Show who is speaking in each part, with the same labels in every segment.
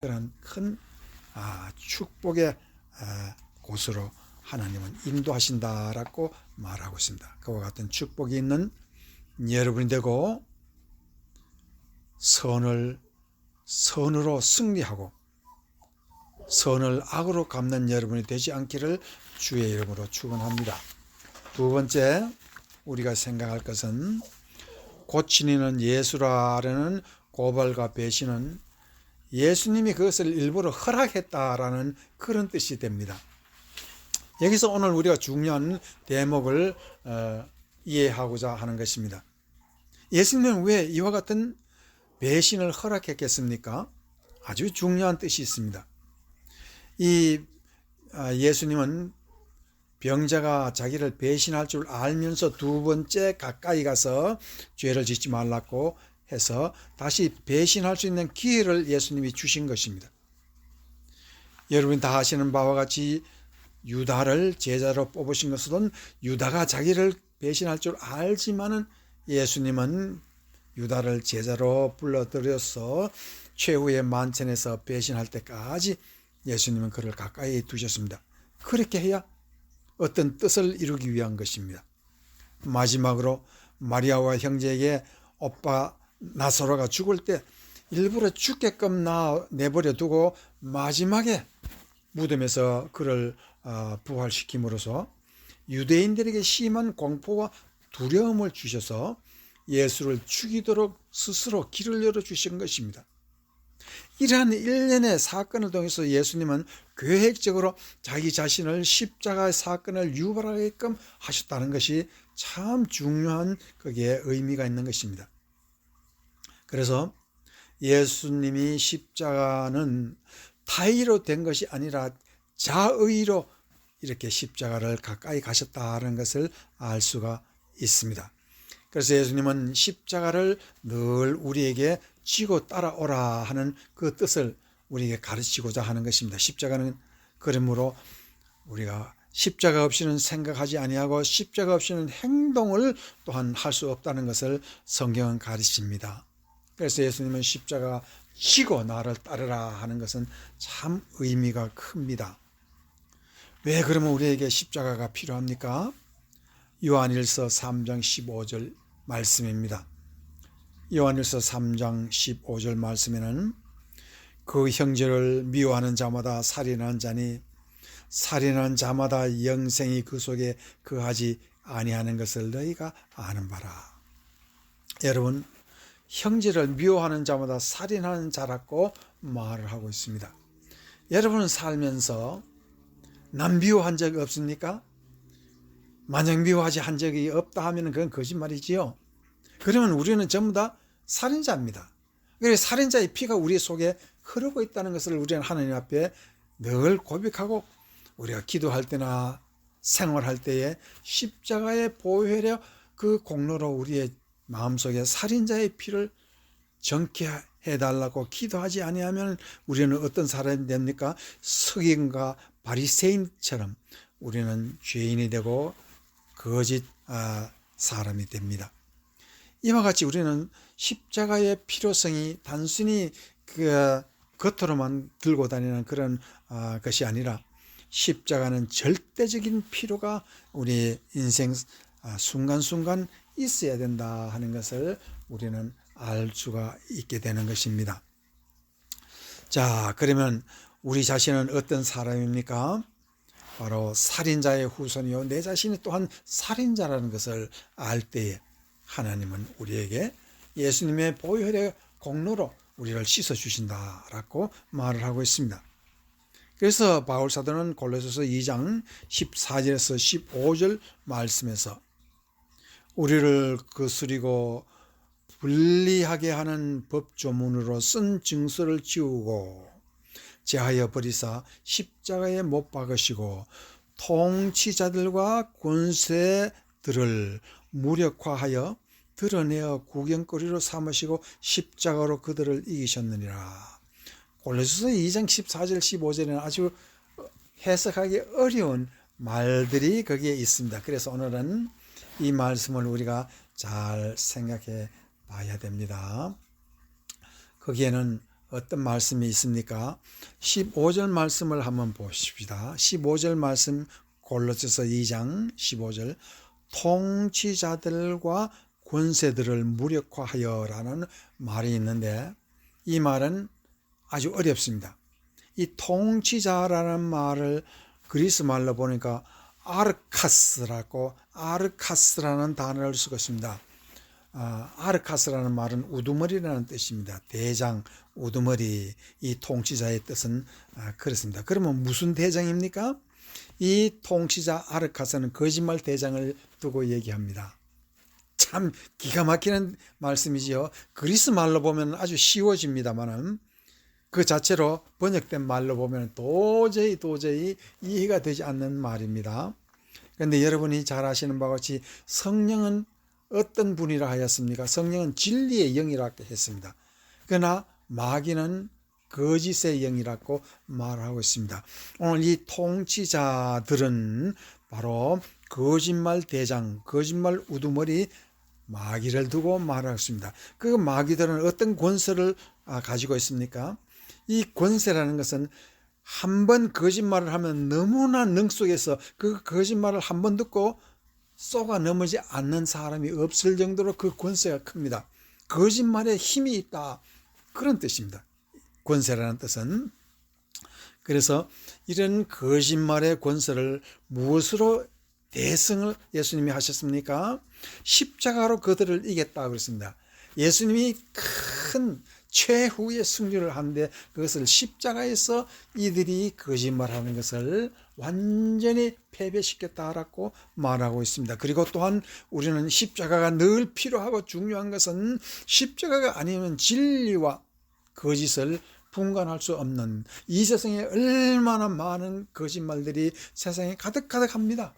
Speaker 1: 그런 큰 축복의 곳으로 하나님은 인도하신다라고 말하고 있습니다. 그와 같은 축복이 있는 여러분이 되고 선으로 승리하고 선을 악으로 갚는 여러분이 되지 않기를 주의 이름으로 축원합니다. 두 번째 우리가 생각할 것은 고친이는 예수라는 고발과 배신은 예수님이 그것을 일부러 허락했다라는 그런 뜻이 됩니다. 여기서 오늘 우리가 중요한 대목을 이해하고자 하는 것입니다. 예수님은 왜 이와 같은 배신을 허락했겠습니까? 아주 중요한 뜻이 있습니다. 예수님은 병자가 자기를 배신할 줄 알면서 두 번째 가까이 가서 죄를 짓지 말라고 해서 다시 배신할 수 있는 기회를 예수님이 주신 것입니다. 여러분이 다 아시는 바와 같이 유다를 제자로 뽑으신 것은 유다가 자기를 배신할 줄 알지만은 예수님은 유다를 제자로 불러들여서 최후의 만찬에서 배신할 때까지 예수님은 그를 가까이 두셨습니다. 그렇게 해야 어떤 뜻을 이루기 위한 것입니다. 마지막으로 마리아와 형제에게 오빠 나사로가 죽을 때 일부러 죽게끔 내버려 두고 마지막에 무덤에서 그를 부활시킴으로써 유대인들에게 심한 공포와 두려움을 주셔서 예수를 죽이도록 스스로 길을 열어주신 것입니다. 이러한 일련의 사건을 통해서 예수님은 계획적으로 자기 자신을 십자가의 사건을 유발하게끔 하셨다는 것이 참 중요한 거기에 의미가 있는 것입니다. 그래서 예수님이 십자가는 타의로 된 것이 아니라 자의로 이렇게 십자가를 가까이 가셨다는 것을 알 수가 있습니다. 그래서 예수님은 십자가를 늘 우리에게 지고 따라오라 하는 그 뜻을 우리에게 가르치고자 하는 것입니다. 십자가는 그러므로 우리가 십자가 없이는 생각하지 아니하고 십자가 없이는 행동을 또한 할 수 없다는 것을 성경은 가르칩니다. 그래서 예수님은 십자가 지고 나를 따르라 하는 것은 참 의미가 큽니다. 왜 그러면 우리에게 십자가가 필요합니까? 요한일서 3장 15절 말씀입니다. 요한일서 3장 15절 말씀에는 그 형제를 미워하는 자마다 살인하는 자니 살인하는 자마다 영생이 그 속에 거하지 아니하는 것을 너희가 아는 바라. 여러분, 형제를 미워하는 자마다 살인하는 자라고 말을 하고 있습니다. 여러분은 살면서 남 미워한 적 없습니까? 만약 미워하지 한 적이 없다 하면 그건 거짓말이지요. 그러면 우리는 전부 다 살인자입니다. 그래서 살인자의 피가 우리 속에 흐르고 있다는 것을 우리는 하나님 앞에 늘 고백하고 우리가 기도할 때나 생활할 때에 십자가의 보혈의 그 공로로 우리의 마음속에 살인자의 피를 정케 해달라고 기도하지 아니하면 우리는 어떤 사람이 됩니까? 서기관과 바리새인처럼 우리는 죄인이 되고 거짓 사람이 됩니다. 이와 같이 우리는 십자가의 필요성이 단순히 그 겉으로만 들고 다니는 그런 것이 아니라 십자가는 절대적인 필요가 우리 인생 순간순간 있어야 된다 하는 것을 우리는 알 수가 있게 되는 것입니다. 자, 그러면 우리 자신은 어떤 사람입니까? 바로 살인자의 후손이요, 내 자신이 또한 살인자라는 것을 알 때에 하나님은 우리에게 예수님의 보혈의 공로로 우리를 씻어주신다라고 말을 하고 있습니다. 그래서 바울사도는 골로새서 2장 14절에서 15절 말씀에서 우리를 거스리고 불리하게 하는 법조문으로 쓴 증서를 지우고 제하여 버리사 십자가에 못 박으시고 통치자들과 권세들을 무력화하여 드러내어 구경거리로 삼으시고 십자가로 그들을 이기셨느니라. 골로새서 2장 14절 15절에는 아주 해석하기 어려운 말들이 거기에 있습니다. 그래서 오늘은 이 말씀을 우리가 잘 생각해 봐야 됩니다. 거기에는 어떤 말씀이 있습니까? 15절 말씀을 한번 보십시다. 15절 말씀 골로새서 2장 15절 통치자들과 권세들을 무력화하여라는 말이 있는데 이 말은 아주 어렵습니다. 이 통치자라는 말을 그리스 말로 보니까 아르카스라는 단어를 쓰고 있습니다. 아르카스라는 말은 우두머리라는 뜻입니다. 대장, 우두머리, 이 통치자의 뜻은 그렇습니다. 그러면 무슨 대장입니까? 이 통치자 아르카스는 거짓말 대장을 두고 얘기합니다. 참 기가 막히는 말씀이지요. 그리스 말로 보면 아주 쉬워집니다만은 그 자체로 번역된 말로 보면 도저히 이해가 되지 않는 말입니다. 그런데 여러분이 잘 아시는 바와 같이 성령은 어떤 분이라 하였습니까? 성령은 진리의 영이라고 했습니다. 그러나 마귀는 거짓의 영이라고 말하고 있습니다. 오늘 이 통치자들은 바로 거짓말 대장, 거짓말 우두머리 마귀를 두고 말하고 있습니다. 그 마귀들은 어떤 권세를 가지고 있습니까? 이 권세라는 것은 한 번 거짓말을 하면 너무나 능숙해서 그 거짓말을 한 번 듣고 쏘가 넘어지 않는 사람이 없을 정도로 그 권세가 큽니다. 거짓말에 힘이 있다. 그런 뜻입니다. 권세라는 뜻은. 그래서 이런 거짓말의 권세를 무엇으로 대승을 예수님이 하셨습니까? 십자가로 그들을 이겼다 그랬습니다. 예수님이 큰 최후의 승리를 하는데 그것을 십자가에서 이들이 거짓말하는 것을 완전히 패배시켰다라고 말하고 있습니다. 그리고 또한 우리는 십자가가 늘 필요하고 중요한 것은 십자가가 아니면 진리와 거짓을 분간할 수 없는 이 세상에 얼마나 많은 거짓말들이 세상에 가득합니다.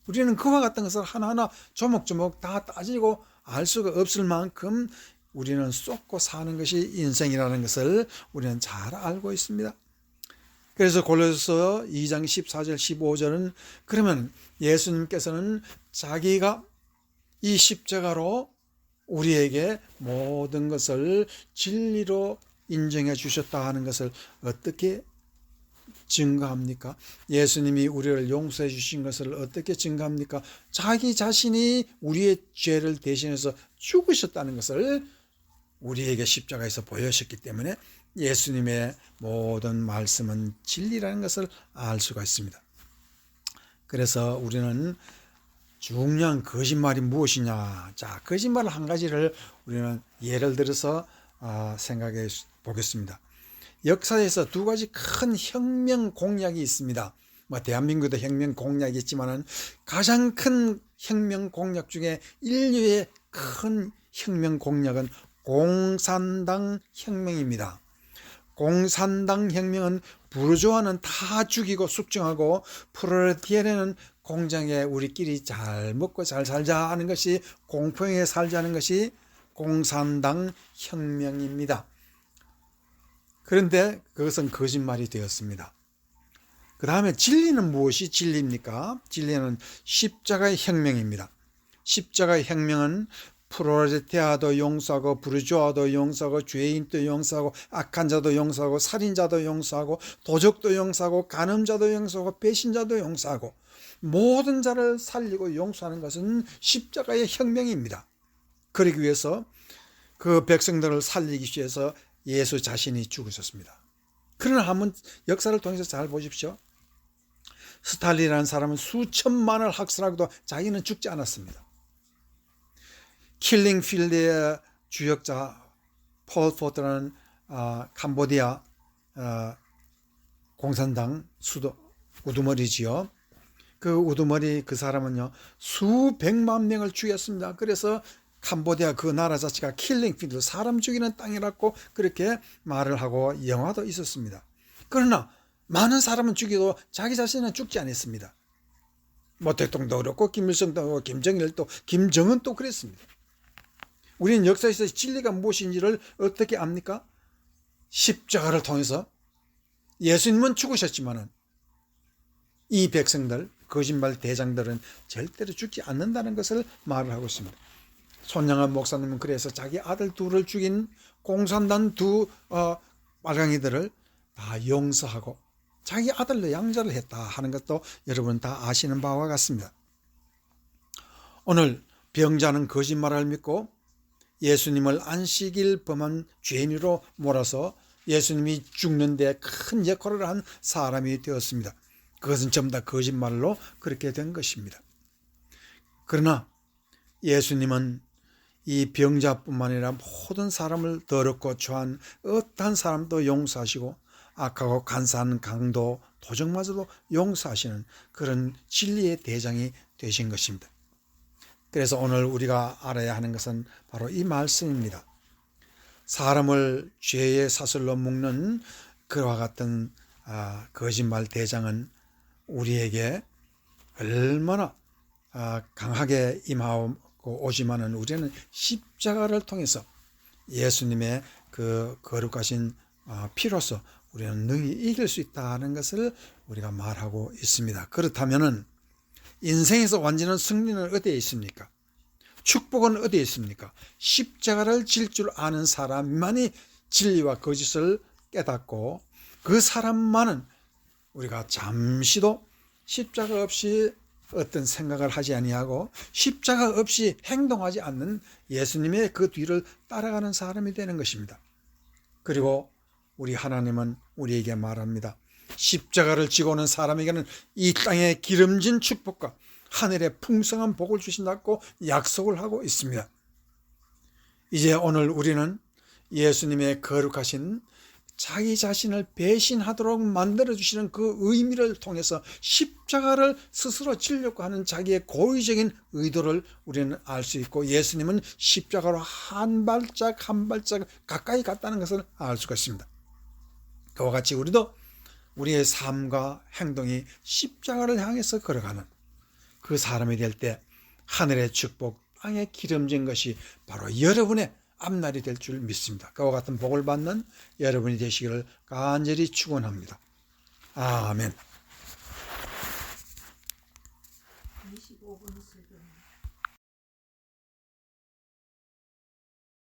Speaker 1: 우리는 그와 같은 것을 하나하나 조목조목 다 따지고 알 수가 없을 만큼 우리는 쏟고 사는 것이 인생이라는 것을 우리는 잘 알고 있습니다. 그래서 골로새서 2장 14절 15절은 그러면 예수님께서는 자기가 이 십자가로 우리에게 모든 것을 진리로 인정해 주셨다 하는 것을 어떻게 증거합니까? 예수님이 우리를 용서해 주신 것을 어떻게 증거합니까? 자기 자신이 우리의 죄를 대신해서 죽으셨다는 것을 우리에게 십자가에서 보여주셨기 때문에 예수님의 모든 말씀은 진리라는 것을 알 수가 있습니다. 그래서 우리는 중요한 거짓말이 무엇이냐? 자, 거짓말 한 가지를 우리는 예를 들어서 생각해 보겠습니다. 역사에서 두 가지 큰 혁명 공약이 있습니다. 대한민국도 혁명 공약이 있지만은 가장 큰 혁명 공약 중에 인류의 큰 혁명 공약은 공산당 혁명입니다. 공산당 혁명은 부르주아는 다 죽이고 숙청하고 프롤레타리아는 공장에 우리끼리 잘 먹고 잘 살자 하는 것이 공평하게 살자는 것이 공산당 혁명입니다. 그런데 그것은 거짓말이 되었습니다. 그 다음에 진리는 무엇이 진리입니까? 진리는 십자가의 혁명입니다. 십자가의 혁명은 프롤레타리아도 용서하고 부르주아도 용서하고 죄인도 용서하고 악한 자도 용서하고 살인자도 용서하고 도적도 용서하고 간음자도 용서하고 배신자도 용서하고 모든 자를 살리고 용서하는 것은 십자가의 혁명입니다. 그러기 위해서 그 백성들을 살리기 위해서 예수 자신이 죽으셨습니다. 그러나 한번 역사를 통해서 잘 보십시오. 스탈린이라는 사람은 수천만을 학살하고도 자기는 죽지 않았습니다. 킬링필드의 주역자 폴 포트라는 캄보디아 공산당 수도 우두머리지요. 그 우두머리 그 사람은요 수백만 명을 죽였습니다. 그래서 캄보디아 그 나라 자체가 킬링필드 사람 죽이는 땅이라고 그렇게 말을 하고 영화도 있었습니다. 그러나 많은 사람은 죽여도 자기 자신은 죽지 않았습니다. 대통령도 그렇고 김일성도 그렇고 김정일도 김정은 또 그랬습니다. 우리는 역사에서 진리가 무엇인지를 어떻게 압니까? 십자가를 통해서 예수님은 죽으셨지만은 이 백성들 거짓말 대장들은 절대로 죽지 않는다는 것을 말을 하고 있습니다. 손양한 목사님은 그래서 자기 아들 둘을 죽인 공산당 두 빨강이들을 다 용서하고 자기 아들로 양자를 했다 하는 것도 여러분 다 아시는 바와 같습니다. 오늘 병자는 거짓말을 믿고 예수님을 안식일 범한 죄인으로 몰아서 예수님이 죽는 데 큰 역할을 한 사람이 되었습니다. 그것은 전부 다 거짓말로 그렇게 된 것입니다. 그러나 예수님은 이 병자뿐만 아니라 모든 사람을 더럽고 초한 어떠한 사람도 용서하시고 악하고 간사한 강도 도적마저도 용서하시는 그런 진리의 대장이 되신 것입니다. 그래서 오늘 우리가 알아야 하는 것은 바로 이 말씀입니다. 사람을 죄의 사슬로 묶는 그와 같은 거짓말 대장은 우리에게 얼마나 강하게 임하고 오지만은 우리는 십자가를 통해서 예수님의 그 거룩하신 피로서 우리는 능히 이길 수 있다는 것을 우리가 말하고 있습니다. 그렇다면은 인생에서 완전한 승리는 어디에 있습니까? 축복은 어디에 있습니까? 십자가를 질 줄 아는 사람만이 진리와 거짓을 깨닫고 그 사람만은 우리가 잠시도 십자가 없이 어떤 생각을 하지 아니하고 십자가 없이 행동하지 않는 예수님의 그 뒤를 따라가는 사람이 되는 것입니다. 그리고 우리 하나님은 우리에게 말합니다. 십자가를 지고 오는 사람에게는 이 땅에 기름진 축복과 하늘의 풍성한 복을 주신다고 약속을 하고 있습니다. 이제 오늘 우리는 예수님의 거룩하신 자기 자신을 배신하도록 만들어주시는 그 의미를 통해서 십자가를 스스로 지려고 하는 자기의 고의적인 의도를 우리는 알 수 있고 예수님은 십자가로 한 발짝 한 발짝 가까이 갔다는 것을 알 수가 있습니다. 그와 같이 우리도 우리의 삶과 행동이 십자가를 향해서 걸어가는 그 사람이 될 때 하늘의 축복, 땅에 기름진 것이 바로 여러분의 앞날이 될 줄 믿습니다. 그와 같은 복을 받는 여러분이 되시기를 간절히 축원합니다. 아멘.
Speaker 2: 25분 쓰고